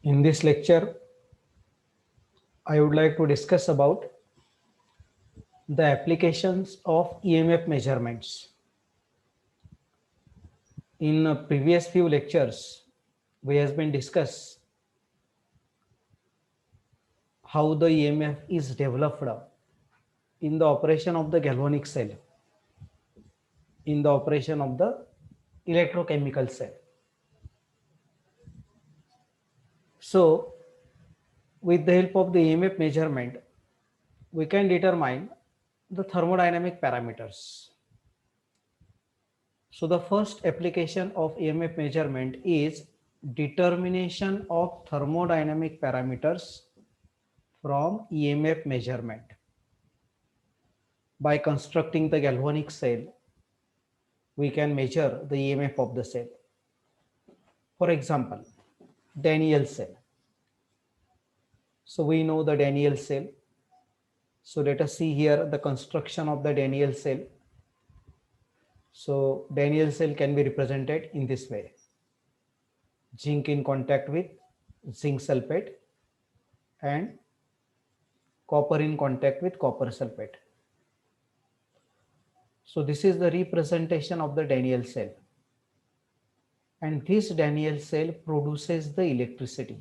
In this lecture, I would like to discuss about the applications of EMF measurements. In previous few lectures, we has been discussed how the EMF is developed in the operation of the galvanic cell, in the operation of the electrochemical cell. So, with the help of the EMF measurement, we can determine the thermodynamic parameters. So the first application of EMF measurement is determination of thermodynamic parameters from EMF measurement. By constructing the galvanic cell, we can measure the EMF of the cell. For example, Daniell cell. So we know the Daniell cell. So let us see here the construction of the Daniell cell. So Daniell cell can be represented in this way. Zinc in contact with zinc sulfate and copper in contact with copper sulfate. So this is the representation of the Daniell cell. And this Daniell cell produces the electricity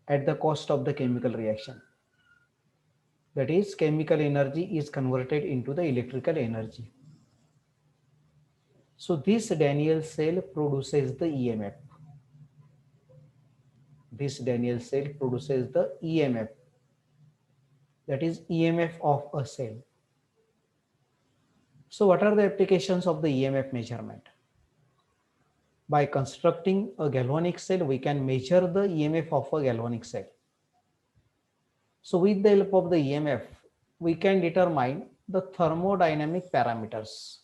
at the cost of the chemical reaction. That is, chemical energy is converted into the electrical energy. So this Daniell cell produces the EMF. This Daniell cell produces the EMF. That is EMF of a cell. So what are the applications of the EMF measurement? By constructing a galvanic cell, we can measure the EMF of a galvanic cell. So with the help of the EMF, we can determine the thermodynamic parameters.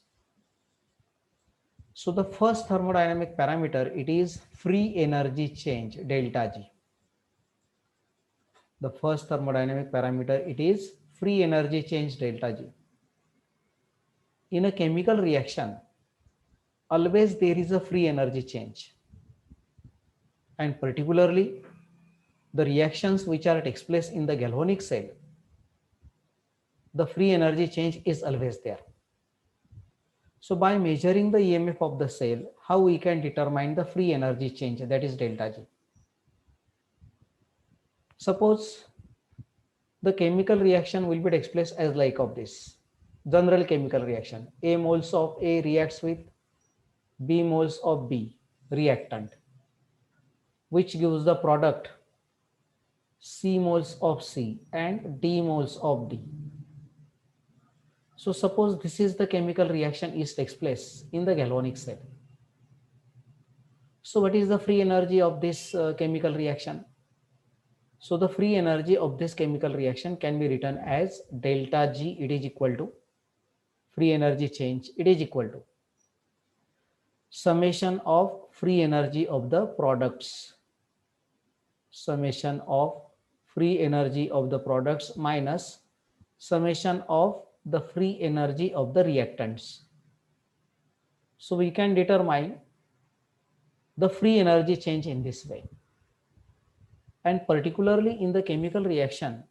So the first thermodynamic parameter, it is free energy change, delta G. The first thermodynamic parameter, it is free energy change, delta G. In a chemical reaction, always there is a free energy change. And particularly, the reactions which are takes place in the galvanic cell, the free energy change is always there. So by measuring the EMF of the cell, how we can determine the free energy change, that is delta G. Suppose the chemical reaction will be takes place as like of this. General chemical reaction. A moles of A reacts with B moles of B reactant, which gives the product C moles of C and D moles of D. So suppose this is the chemical reaction is takes place in the galvanic cell. So what is the free energy of this chemical reaction? So the free energy of this chemical reaction can be written as delta G, it is equal to free energy change, it is equal to summation of free energy of the products, summation of free energy of the products minus summation of the free energy of the reactants. So we can determine the free energy change in this way. And particularly in the chemical reaction,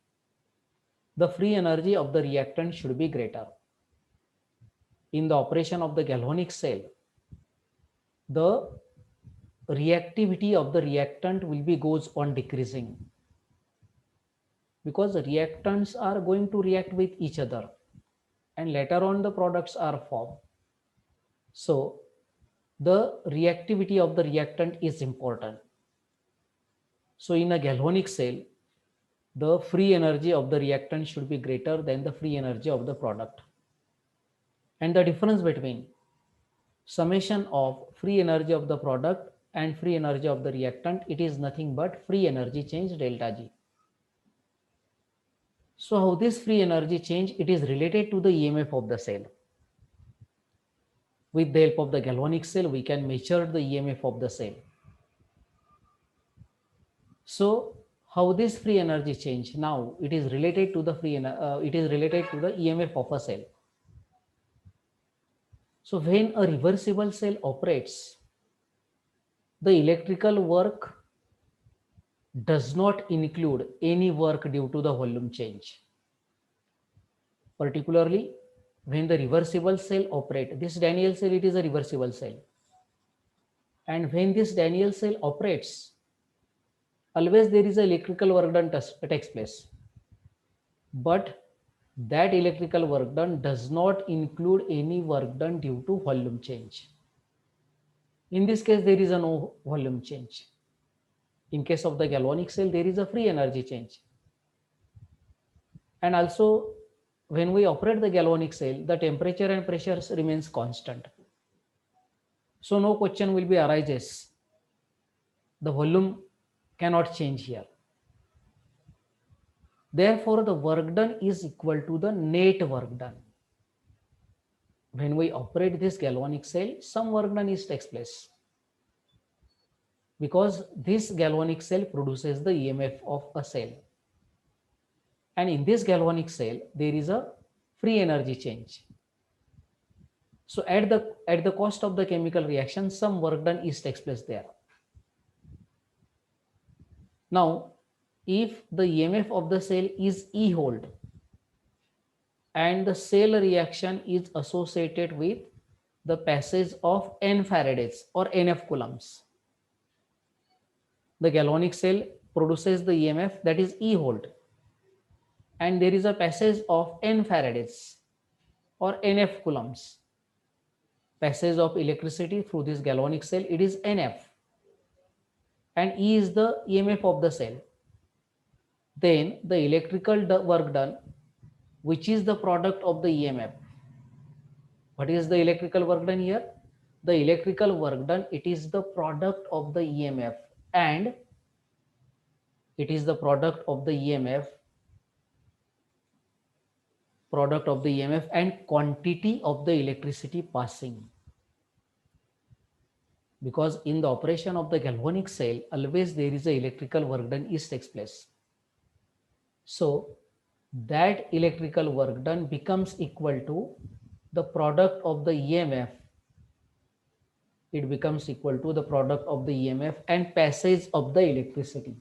the free energy of the reactant should be greater. In the operation of the galvanic cell, the reactivity of the reactant will be goes on decreasing, because the reactants are going to react with each other and later on the products are formed. So the reactivity of the reactant is important. So in a galvanic cell, the free energy of the reactant should be greater than the free energy of the product. And the difference between summation of free energy of the product and free energy of the reactant, it is nothing but free energy change delta G. So how this free energy change, it is related to the EMF of the cell. With the help of the galvanic cell, we can measure the EMF of the cell. So how this free energy change, now it is related to the EMF of a cell. So when a reversible cell operates, the electrical work does not include any work due to the volume change. Particularly when the reversible cell operate, this Daniell cell, it is a reversible cell. And when this Daniell cell operates, always there is a electrical work done takes place. But that electrical work done does not include any work done due to volume change. In this case, there is a no volume change. In case of the galvanic cell, there is a free energy change. And also, when we operate the galvanic cell, the temperature and pressure remains constant. So no question will be arises. The volume cannot change here. Therefore, the work done is equal to the net work done. When we operate this galvanic cell, some work done takes place, because this galvanic cell produces the EMF of a cell. And in this galvanic cell, there is a free energy change. So at the cost of the chemical reaction, some work done takes place there. Now, if the EMF of the cell is E hold and the cell reaction is associated with the passage of N farads or NF coulombs, the galvanic cell produces the EMF that is E hold, and there is a passage of N farads or NF coulombs, passage of electricity through this galvanic cell, it is NF, and E is the EMF of the cell. Then the electrical work done, which is the product of the EMF. What is the electrical work done here? The electrical work done, it is the product of the EMF, and it is the product of the EMF and quantity of the electricity passing. Because in the operation of the galvanic cell, always there is a electrical work done takes place. So that electrical work done becomes equal to the product of the EMF. It becomes equal to the product of the EMF and passage of the electricity.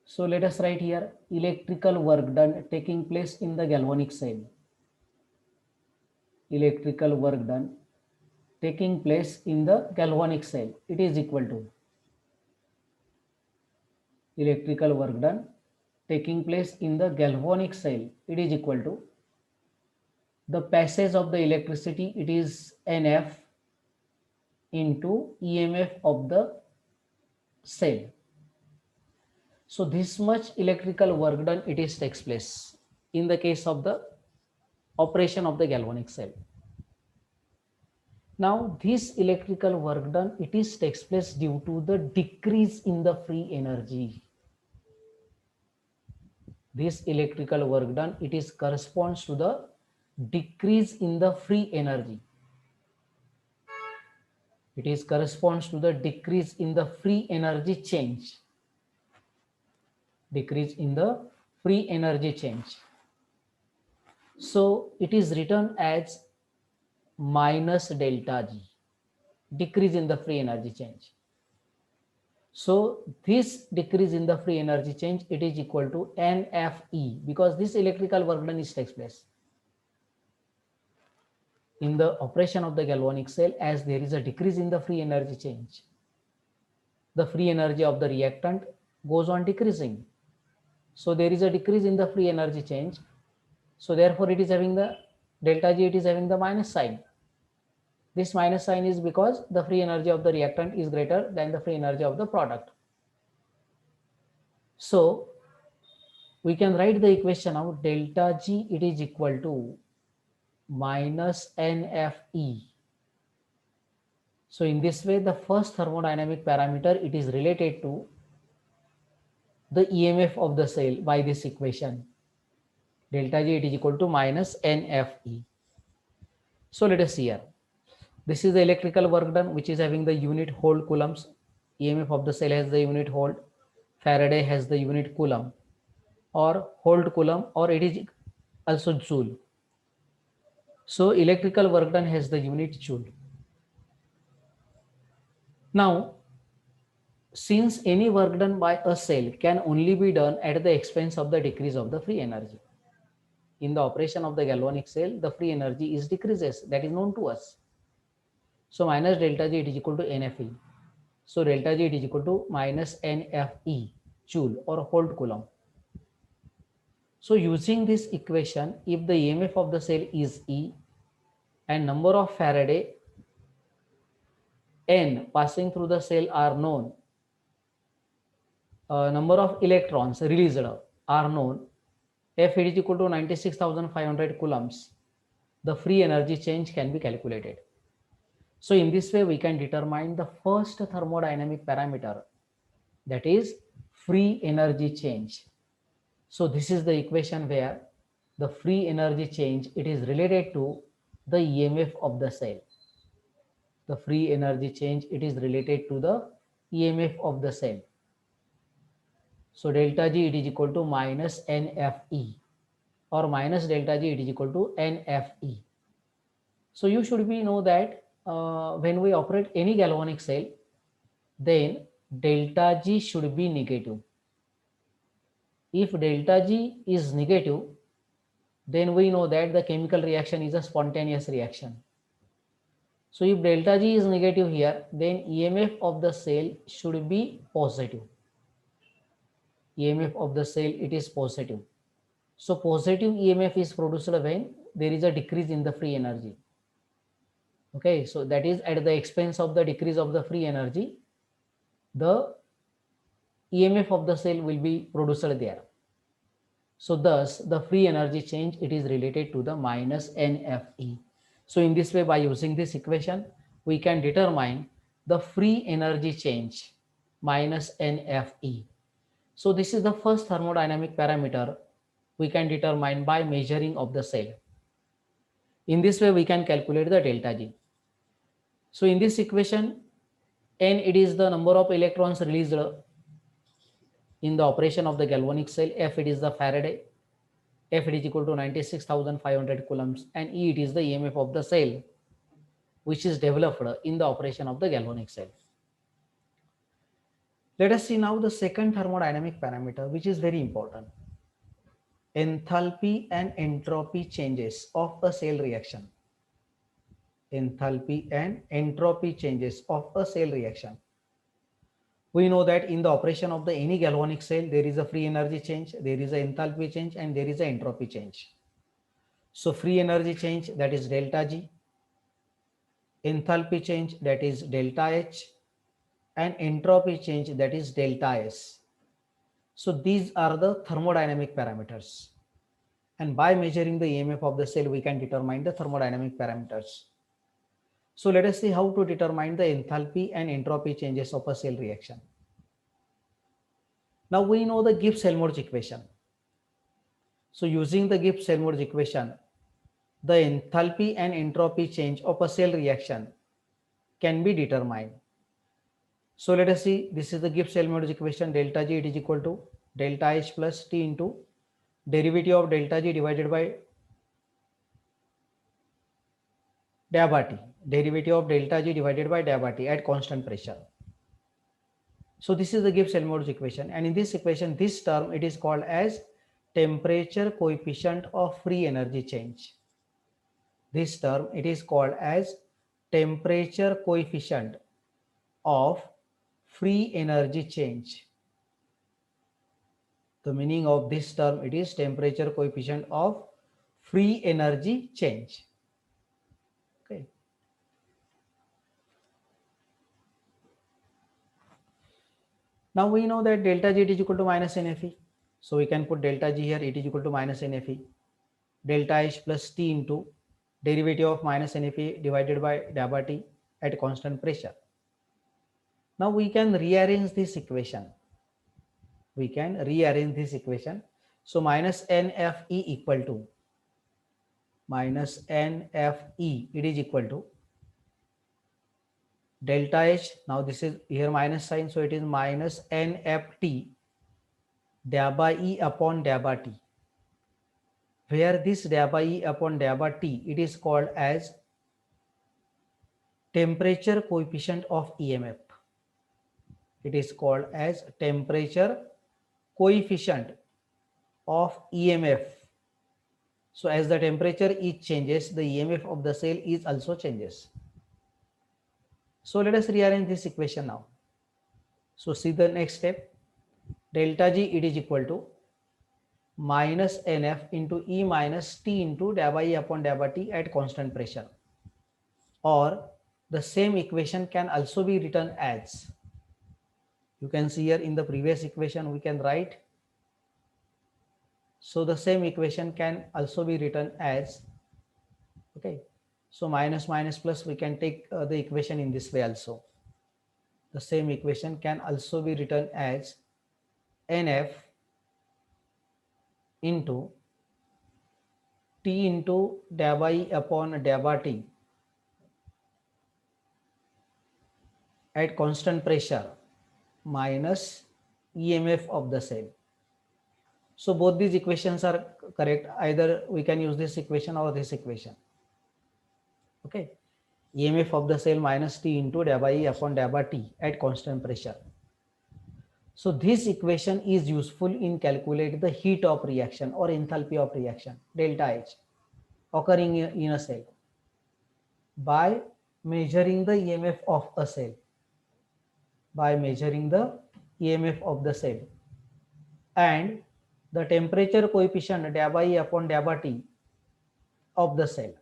So let us write here electrical work done taking place in the galvanic cell. Electrical work done taking place in the galvanic cell, it is equal to electrical work done taking place in the galvanic cell, it is equal to the passage of the electricity, it is NF into EMF of the cell. So this much electrical work done takes place in the case of the operation of the galvanic cell. Now this electrical work done takes place due to the decrease in the free energy. This electrical work done corresponds to the decrease in the free energy. It corresponds to the decrease in the free energy change. Decrease in the free energy change. So it is written as minus delta G, decrease in the free energy change. So this decrease in the free energy change, it is equal to NFE, because this electrical work done takes place in the operation of the galvanic cell. As there is a decrease in the free energy change, the free energy of the reactant goes on decreasing. So there is a decrease in the free energy change. So therefore it is having the delta G, it is having the minus sign. This minus sign is because the free energy of the reactant is greater than the free energy of the product. So we can write the equation of delta G, it is equal to minus NFE. So in this way, the first thermodynamic parameter, it is related to the EMF of the cell by this equation. Delta G, it is equal to minus NFE. So let us see here. This is the electrical work done, which is having the unit hold coulombs. EMF of the cell has the unit hold. Faraday has the unit coulomb or hold coulomb, or it is also joule. So electrical work done has the unit joule. Now since any work done by a cell can only be done at the expense of the decrease of the free energy. In the operation of the galvanic cell, the free energy is decreases, that is known to us. So minus delta G, it is equal to NFE. So delta G, it is equal to minus NFE joule or volt coulomb. So using this equation, if the EMF of the cell is E and number of Faraday N passing through the cell are known, number of electrons released are known, F it is equal to 96,500 coulombs, the free energy change can be calculated. So in this way, we can determine the first thermodynamic parameter, that is free energy change. So this is the equation where the free energy change, it is related to the EMF of the cell. The free energy change, it is related to the EMF of the cell. So delta G, it is equal to minus NFE, or minus delta G, it is equal to NFE. So you should be know that when we operate any galvanic cell, then delta G should be negative. If delta G is negative, then we know that the chemical reaction is a spontaneous reaction. So if delta G is negative here, then EMF of the cell should be positive. EMF of the cell, it is positive. So positive EMF is produced when there is a decrease in the free energy. Okay, so that is at the expense of the decrease of the free energy, the EMF of the cell will be produced there. So thus the free energy change, it is related to the minus NFE. So in this way, by using this equation, we can determine the free energy change minus NFE. So this is the first thermodynamic parameter we can determine by measuring of the cell. In this way, we can calculate the delta G. So in this equation, N, it is the number of electrons released in the operation of the galvanic cell. F, it is the Faraday. F, it is equal to 96,500 coulombs, and E, it is the EMF of the cell, which is developed in the operation of the galvanic cell. Let us see now the second thermodynamic parameter, which is very important. Enthalpy and entropy changes of a cell reaction. Enthalpy and entropy changes of a cell reaction. We know that in the operation of the any galvanic cell, there is a free energy change, there is an enthalpy change, and there is an entropy change. So free energy change, that is delta G, enthalpy change, that is delta H, and entropy change, that is delta S. So these are the thermodynamic parameters. And by measuring the EMF of the cell, we can determine the thermodynamic parameters. So let us see how to determine the enthalpy and entropy changes of a cell reaction. Now we know the Gibbs-Helmholtz equation. So using the Gibbs-Helmholtz equation, the enthalpy and entropy change of a cell reaction can be determined. So let us see, this is the Gibbs-Helmholtz equation. Delta G, it is equal to delta H plus T into derivative of delta G divided by delta T, derivative of delta G divided by delta T at constant pressure. So this is the Gibbs-Helmholtz equation, and in this equation, this term, it is called as temperature coefficient of free energy change. This term, it is called as temperature coefficient of free energy change. The meaning of this term, it is temperature coefficient of free energy change. Okay. Now we know that delta G, it is equal to minus NFE. So we can put delta G here, it is equal to minus NFE. Delta H plus T into derivative of minus NFE divided by delta T at constant pressure. Now we can rearrange this equation. We can rearrange this equation. So minus NFE equal to minus NFE, it is equal to delta H. Now this is here minus sign, so it is minus NFT delta E upon delta T, where this delta E upon delta T, it is called as temperature coefficient of EMF. It is called as temperature coefficient of EMF. So as the temperature is changes, the EMF of the cell is also changes. So let us rearrange this equation now. So see the next step. Delta G, it is equal to minus NF into E minus T into delta E upon delta T at constant pressure. Or the same equation can also be written as, you can see here in the previous equation we can write. So the same equation can also be written as, okay, so minus minus plus, we can take the equation in this way also. The same equation can also be written as NF into T into delta E upon delta T at constant pressure minus EMF of the cell. So both these equations are correct. Either we can use this equation or this equation. Okay. EMF of the cell minus T into delta E upon delta T at constant pressure. So this equation is useful in calculating the heat of reaction or enthalpy of reaction, delta H, occurring in a cell by measuring the EMF of a cell. By measuring the EMF of the cell and the temperature coefficient delta E upon delta T of the cell.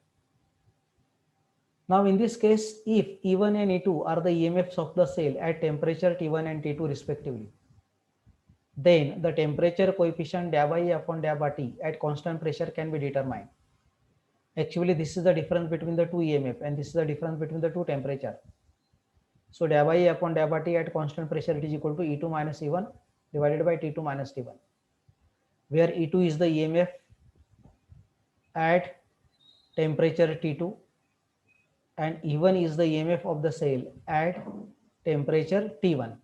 Now in this case, if E1 and E2 are the EMFs of the cell at temperature T1 and T2 respectively, then the temperature coefficient delta E upon delta T at constant pressure can be determined. Actually, this is the difference between the two EMF and this is the difference between the two temperature. So delta E upon delta T at constant pressure, it is equal to E2 minus E1 divided by T2 minus T1, where E2 is the EMF at temperature T2 and E1 is the EMF of the cell at temperature T1.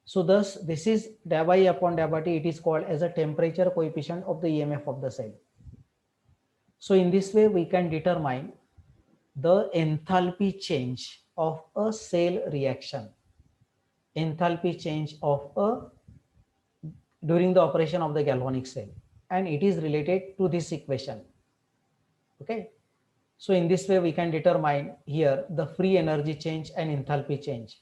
So thus this is delta E upon delta T, it is called as a temperature coefficient of the EMF of the cell. So in this way we can determine the enthalpy change of a cell reaction, enthalpy change of a during the operation of the galvanic cell, and it is related to this equation. Okay. So in this way we can determine here the free energy change and enthalpy change.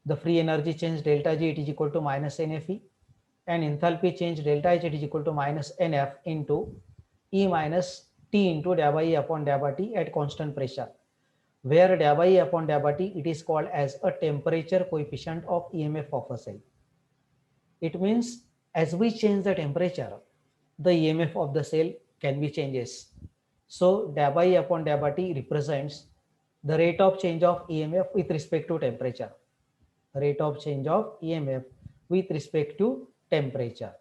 The free energy change delta G, it is equal to minus NFE, and enthalpy change delta H, it is equal to minus NF into E minus T into delta E upon delta T at constant pressure, where delta E upon delta T, it is called as a temperature coefficient of EMF of a cell. It means as we change the temperature, the EMF of the cell can be changes. So delta E upon delta T represents the rate of change of EMF with respect to temperature. Rate of change of EMF with respect to temperature.